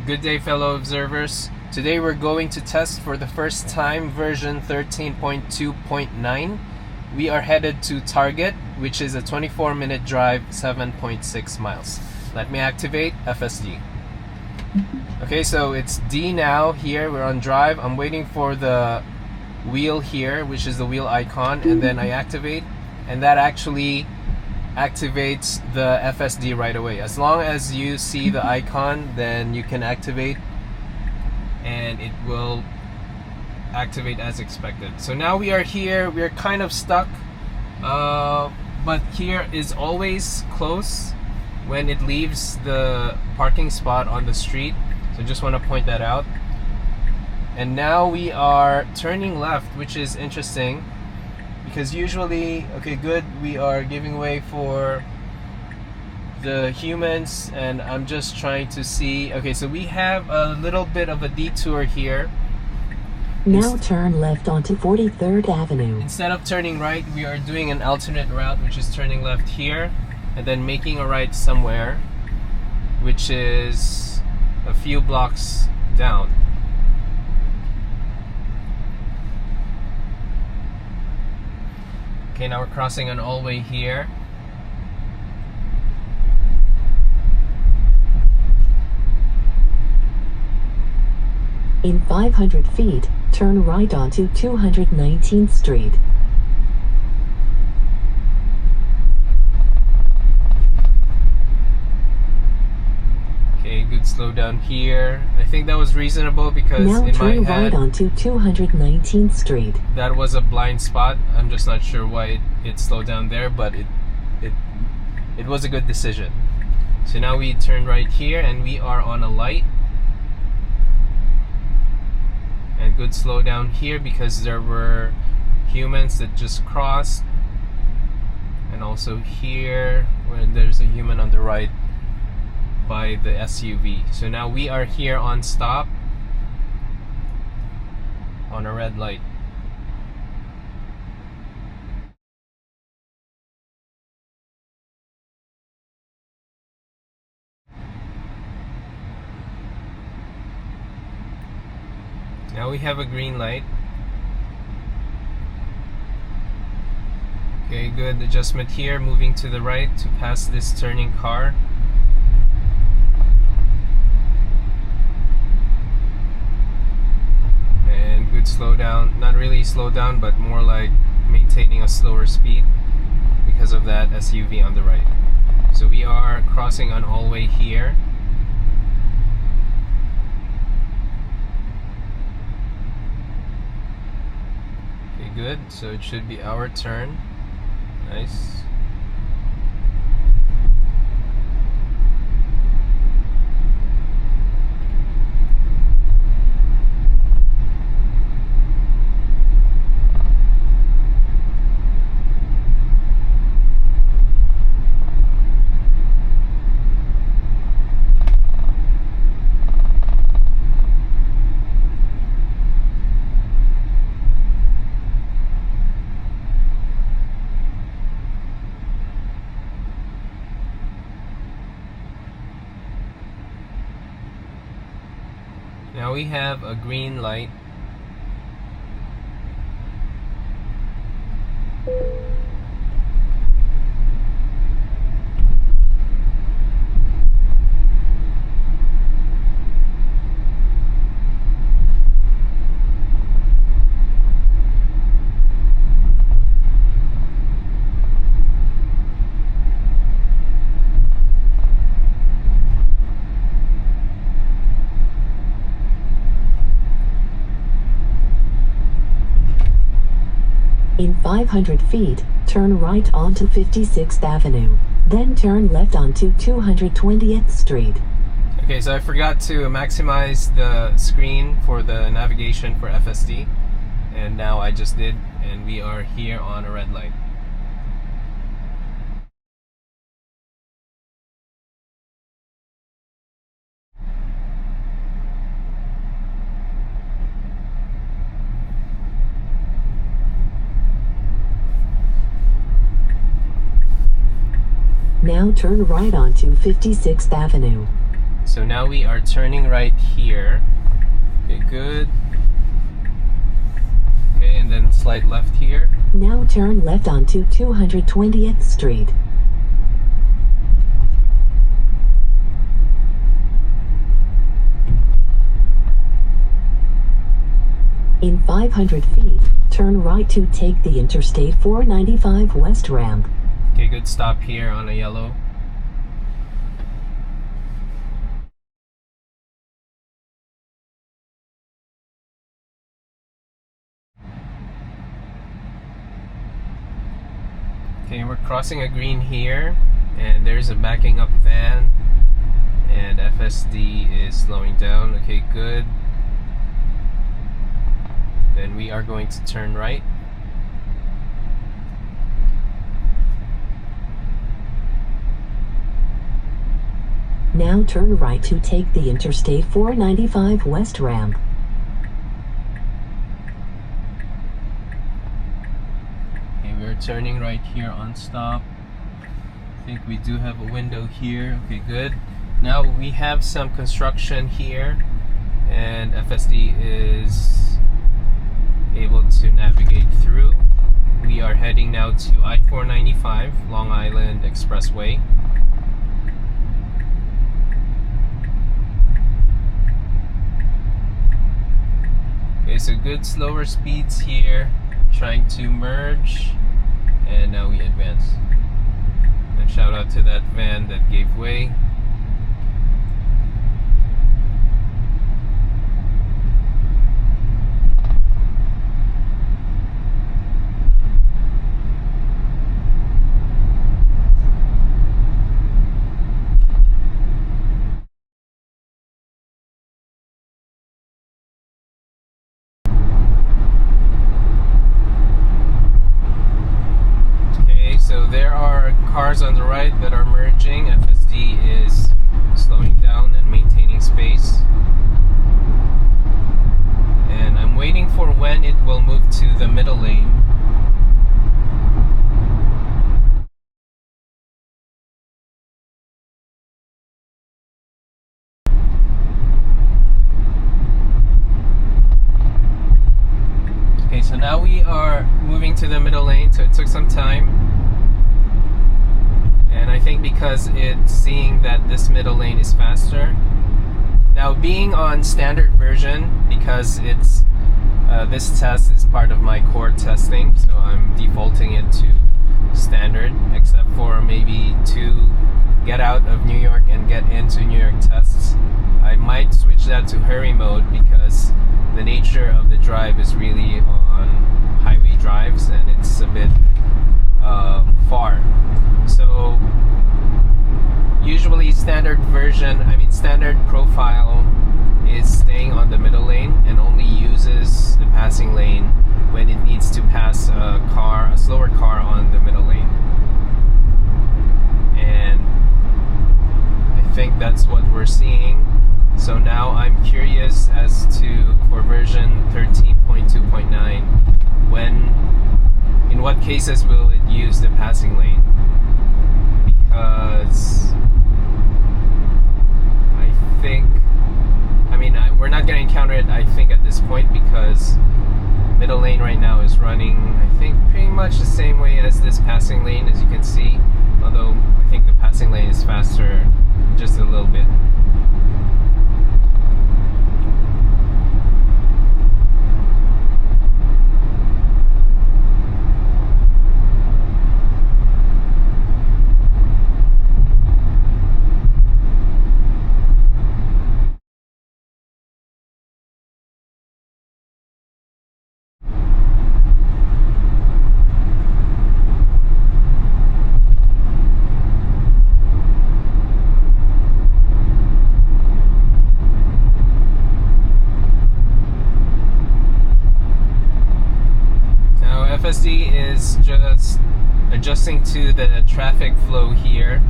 Good day, fellow observers. Today we're going to test for the first time version 13.2.9. We are headed to Target, which is a 24-minute drive, 7.6 miles. Let me activate FSD. Okay, so it's D now. Here we're on drive. I'm waiting for the wheel here, which is the wheel icon, and then I activate, and that actually activates the FSD right away. As long as you see the icon, then you can activate and it will activate as expected. So now we are here. We're kind of stuck, but here is always close when it leaves the parking spot on the street. So just want to point that out. And now we are turning left, which is interesting because usually, okay, good, we are giving way for the humans, and I'm just trying to see. Okay, so we have a little bit of a detour here. Now turn left onto 43rd Avenue. Instead of turning right, we are doing an alternate route, which is turning left here and then making a right somewhere, which is a few blocks down. Okay, now we're crossing an all-way here. In 500 feet, turn right onto 219th Street. Okay, good slowdown here. I think that was reasonable because now in turn my head, right onto 219th Street. that was a blind spot. I'm just not sure why it slowed down there, but it was a good decision. So now we turn right here and we are on a light. And good slowdown here because there were humans that just crossed. And also here when there's a human on the right by the SUV. So now we are here on stop on a red light. Now we have a green light. Okay, good adjustment here, moving to the right to pass this turning car. And good slowdown, not really slow down, but more like maintaining a slower speed because of that SUV on the right. So we are crossing an all-way here. Good, so it should be our turn. Nice. Now we have a green light. In 500 feet, turn right onto 56th Avenue. Then turn left onto 220th Street. Okay, so I forgot to maximize the screen for the navigation for FSD, and now I just did, and we are here on a red light. Now turn right onto 56th Avenue. So now we are turning right here. Okay, good. Okay, and then slide left here. Now turn left onto 220th Street. In 500 feet, turn right to take the Interstate 495 West ramp. Okay, good. Stop here on a yellow. Okay, we're crossing a green here, and there's a backing up van, and FSD is slowing down. Okay, good. Then we are going to turn right. Now turn right to take the Interstate 495 West ramp. Okay, we're turning right here on stop. I think we do have a window here. Okay, good. Now we have some construction here, and FSD is able to navigate through. We are heading now to I-495 Long Island Expressway. Okay, so good slower speeds here, trying to merge, and now we advance. And shout out to that van that gave way. So there are cars on the right that are merging. FSD is slowing down and maintaining space. And I'm waiting for when it will move to the middle lane. Okay, so now we are moving to the middle lane, so it took some time. And I think because it's seeing that this middle lane is faster. Now, being on standard version, because it's this test is part of my core testing, so I'm defaulting it to standard, except for maybe to get out of New York and get into New York tests. I might switch that to hurry mode because the nature of the drive is really on highway drives, and it's a bit far. So usually standard profile is staying on the middle lane and only uses the passing lane when it needs to pass a slower car on the middle lane. And I think that's what we're seeing. So now I'm curious as to, for version 13.2.9, in what cases will it use the passing lane? Because we're not going to encounter it, I think, at this point, because middle lane right now is running, I think, pretty much the same way as this passing lane, as you can see, although I think the passing lane is faster just a little bit. FSD is just adjusting to the traffic flow here.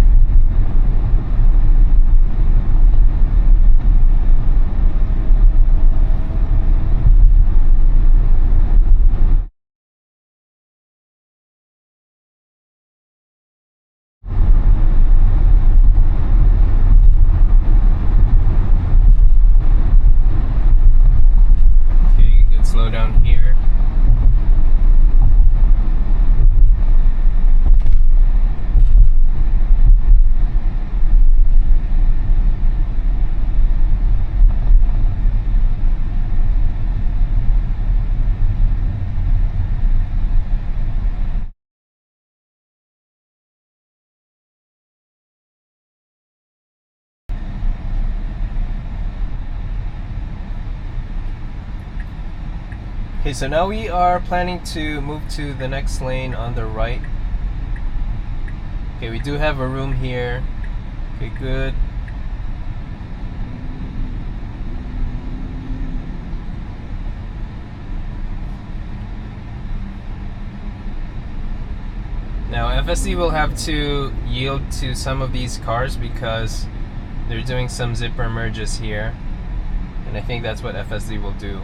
Okay, so now we are planning to move to the next lane on the right. Okay, we do have a room here. Okay, good. Now FSD will have to yield to some of these cars because they're doing some zipper merges here, and I think that's what FSD will do.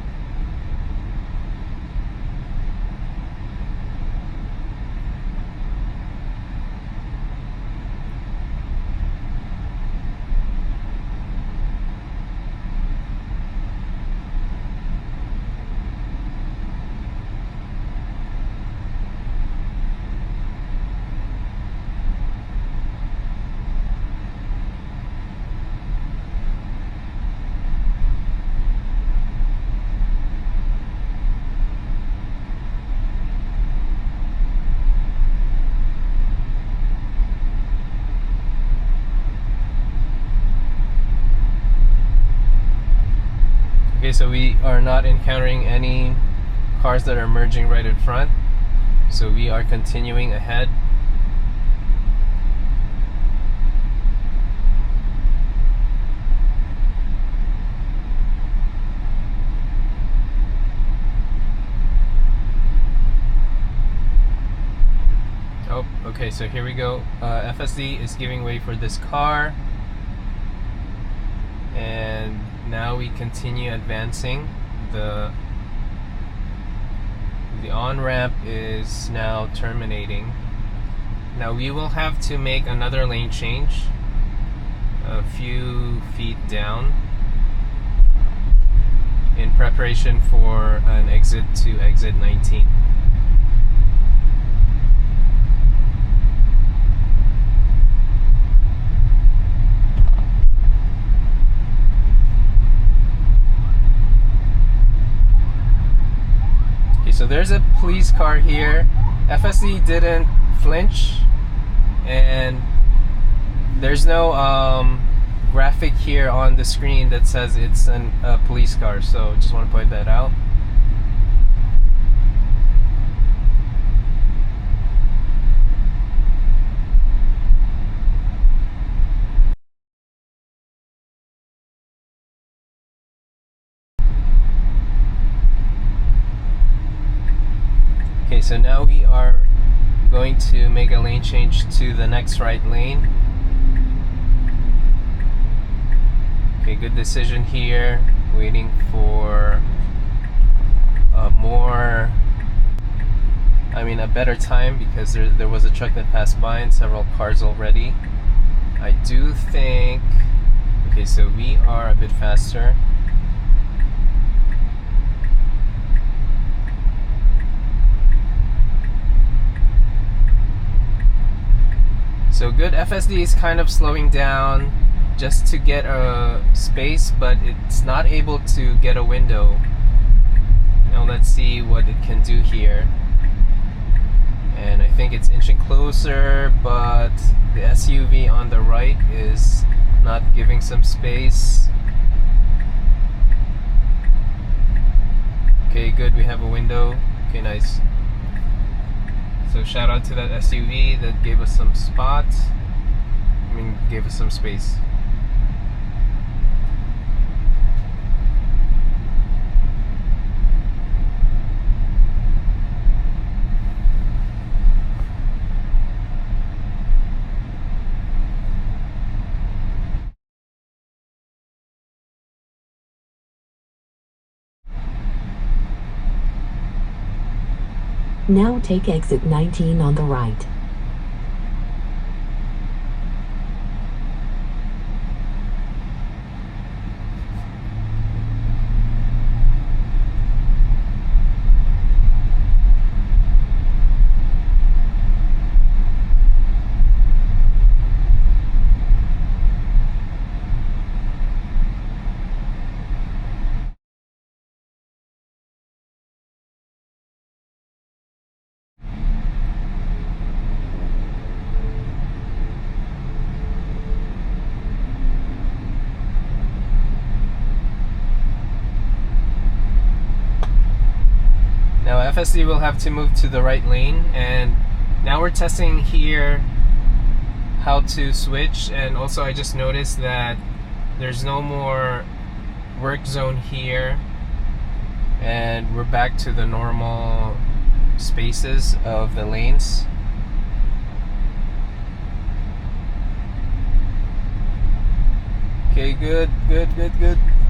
Okay, so we are not encountering any cars that are merging right in front, so we are continuing ahead. Oh, okay, so here we go. FSD is giving way for this car, and now we continue advancing. The on-ramp is now terminating. Now we will have to make another lane change a few feet down in preparation for an exit to exit 19. So there's a police car here. FSD didn't flinch, and there's no graphic here on the screen that says it's a police car, so just want to point that out. Okay, so now we are going to make a lane change to the next right lane. Okay, good decision here. Waiting for a better time because there was a truck that passed by and several cars already. I do think, okay, so we are a bit faster. So good, FSD is kind of slowing down just to get a space, but it's not able to get a window. Now let's see what it can do here. And I think it's inching closer, but the SUV on the right is not giving some space. Okay, good, we have a window. Okay, nice. So shout out to that SUV that gave us some spots. Gave us some space. Now take exit 19 on the right. Now FSD will have to move to the right lane, and now we're testing here how to switch. And also I just noticed that there's no more work zone here, and we're back to the normal spaces of the lanes. Okay, good.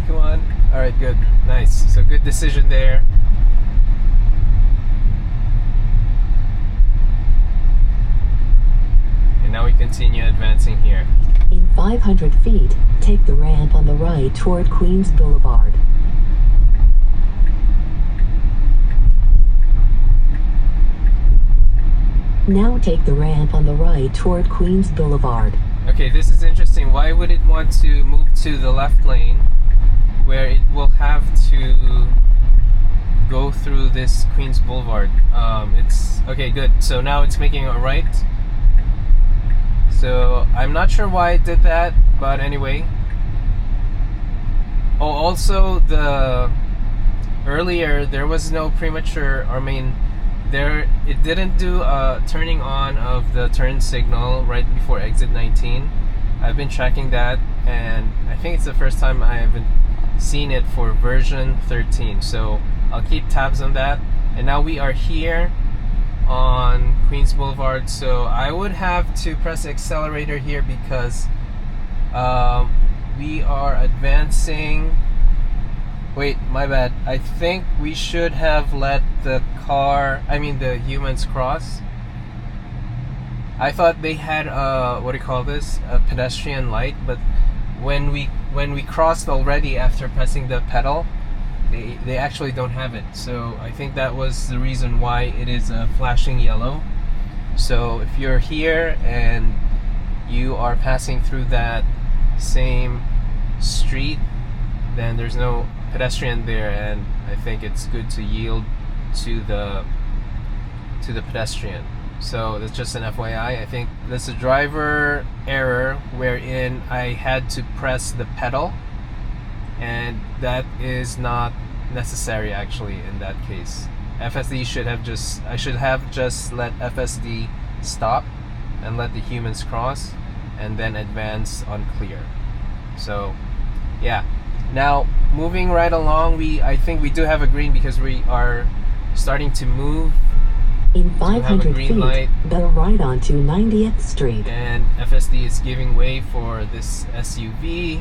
Come on. Alright, good. Nice. So good decision there. And now we continue advancing here. In 500 feet, take the ramp on the right toward Queens Blvd. Now take the ramp on the right toward Queens Blvd. Okay, this is interesting. Why would it want to move to the left lane where it will have to go through this Queens Blvd? It's okay, good. So now it's making a right. So I'm not sure why it did that, but anyway. Oh, also earlier there was no premature, it didn't do a turning on of the turn signal right before exit 19. I've been tracking that, and I think it's the first time I haven't seen it for version 13. So I'll keep tabs on that. And now we are here on Queens Blvd. So I would have to press the accelerator here because we are advancing. Wait, my bad. I think we should have let the humans cross. I thought they had what do you call this? A pedestrian light, but when we crossed already after pressing the pedal, they actually don't have it. So I think that was the reason why it is flashing yellow. So if you're here and you are passing through that same street, then there's no pedestrian there, and I think it's good to yield to the pedestrian. So that's just an FYI. I think that's a driver error wherein I had to press the pedal, and that is not necessary actually in that case. FSD should have I should have just let FSD stop and let the humans cross and then advance on clear. So yeah. Now, moving right along, I think we do have a green because we are starting to move. In 500 feet, light, go right onto 90th Street. And FSD is giving way for this SUV,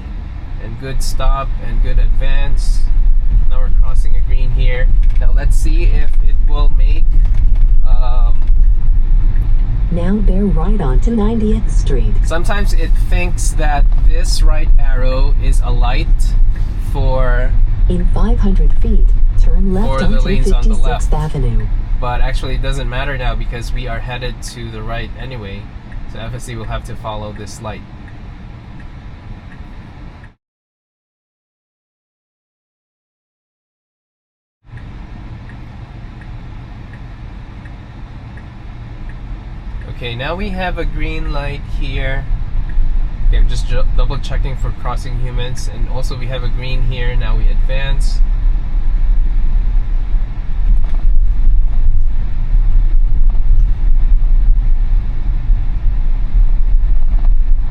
and good stop and good advance. Now we're crossing a green here. Now let's see if it will make... Now bear right onto 90th Street. Sometimes it thinks that this right arrow is a light for... In 500 feet, turn left onto 56th Avenue. But actually it doesn't matter now because we are headed to the right anyway. So FSD will have to follow this light. Okay, now we have a green light here. Okay, I'm just double checking for crossing humans, and also we have a green here. Now we advance.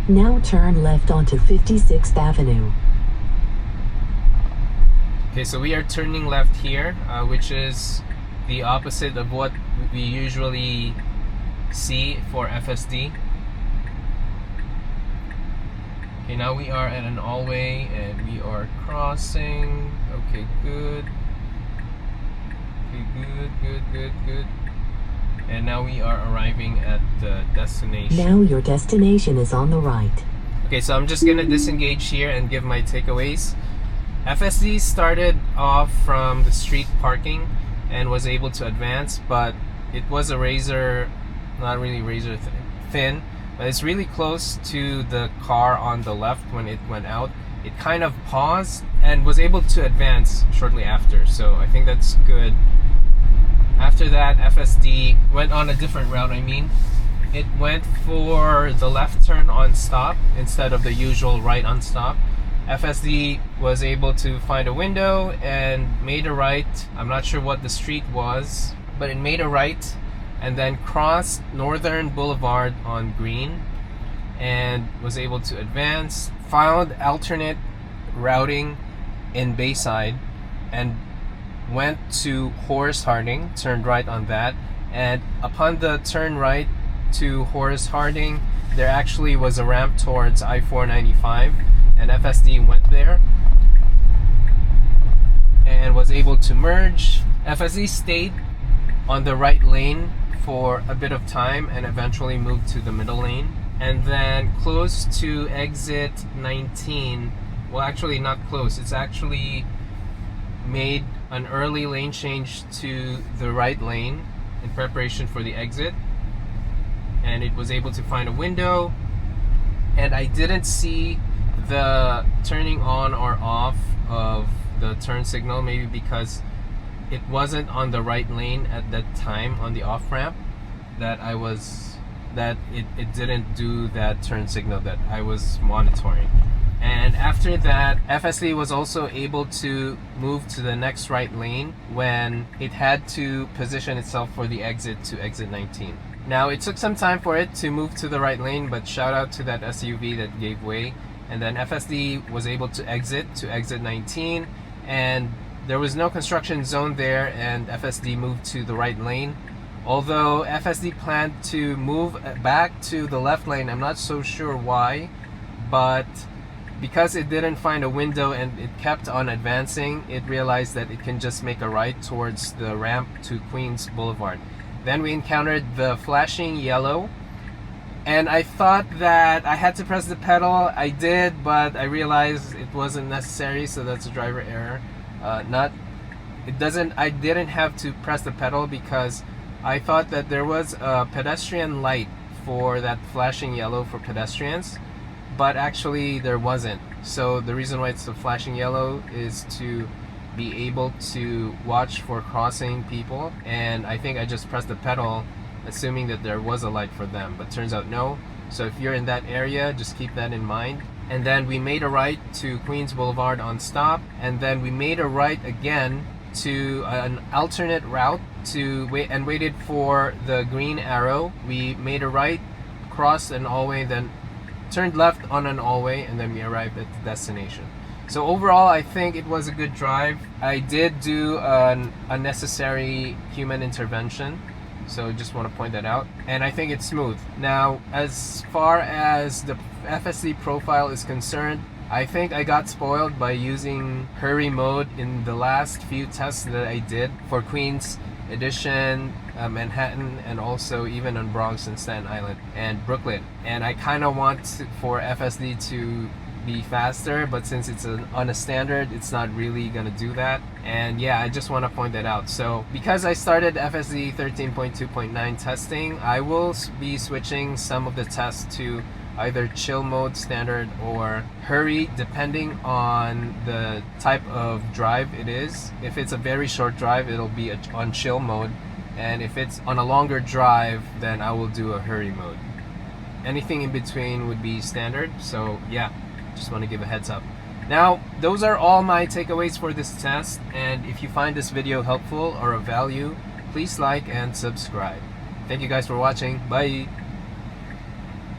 Now turn left onto 56th Avenue. Okay, so we are turning left here, which is the opposite of what we usually see for FSD. Okay, now we are at an all-way and we are crossing. Okay, good. Okay, good. And now we are arriving at the destination. Now your destination is on the right. Okay, so I'm just gonna disengage here and give my takeaways. FSD started off from the street parking and was able to advance, but it was a razor, not really razor thin, but it's really close to the car on the left when it went out. It kind of paused and was able to advance shortly after, so I think that's good. After that, FSD went on a different route. It went for the left turn on stop instead of the usual right on stop. FSD was able to find a window and made a right. I'm not sure what the street was, but it made a right and then crossed Northern Boulevard on green and was able to advance, found alternate routing in Bayside and went to Horace Harding, turned right on that, and upon the turn right to Horace Harding, there actually was a ramp towards I-495, and FSD went there and was able to merge. FSD stayed on the right lane for a bit of time and eventually moved to the middle lane, and then close to exit 19, well actually not close, it's actually made an early lane change to the right lane in preparation for the exit, and it was able to find a window. And I didn't see the turning on or off of the turn signal, maybe because it wasn't on the right lane at that time on the off ramp, that it didn't do that turn signal that I was monitoring. And after that, FSD was also able to move to the next right lane when it had to position itself for the exit to exit 19. Now, it took some time for it to move to the right lane, but shout out to that SUV that gave way. And then FSD was able to exit 19, and there was no construction zone there, and FSD moved to the right lane. Although FSD planned to move back to the left lane, I'm not so sure why, but because it didn't find a window and it kept on advancing, it realized that it can just make a right towards the ramp to Queens Blvd. Then we encountered the flashing yellow, and I thought that I had to press the pedal. I did, but I realized it wasn't necessary, so that's a driver error. I didn't have to press the pedal because I thought that there was a pedestrian light for that flashing yellow for pedestrians, but actually there wasn't. So the reason why it's the flashing yellow is to be able to watch for crossing people, and I think I just pressed the pedal assuming that there was a light for them, but turns out no. So if you're in that area, just keep that in mind. And then we made a right to Queens Blvd on stop, and then we made a right again to an alternate route to wait and waited for the green arrow. We made a right, crossed an all-way, then turned left on an all-way, and then we arrived at the destination. So overall, I think it was a good drive. I did do an unnecessary human intervention, so just want to point that out. And I think it's smooth. Now, as far as the FSD profile is concerned, I think I got spoiled by using hurry mode in the last few tests that I did for Queens Edition, Manhattan, and also even on Bronx and Staten Island and Brooklyn. And I kind of want for FSD to be faster, but since it's on a standard, it's not really gonna do that. And yeah, I just want to point that out. So because I started FSD 13.2.9 testing, I will be switching some of the tests to either chill mode, standard, or hurry, depending on the type of drive it is. If it's a very short drive, it'll be on chill mode, and if it's on a longer drive, then I will do a hurry mode. Anything in between would be standard. So yeah, just want to give a heads up. Now, those are all my takeaways for this test, and if you find this video helpful or of value, please like and subscribe. Thank you guys for watching. Bye.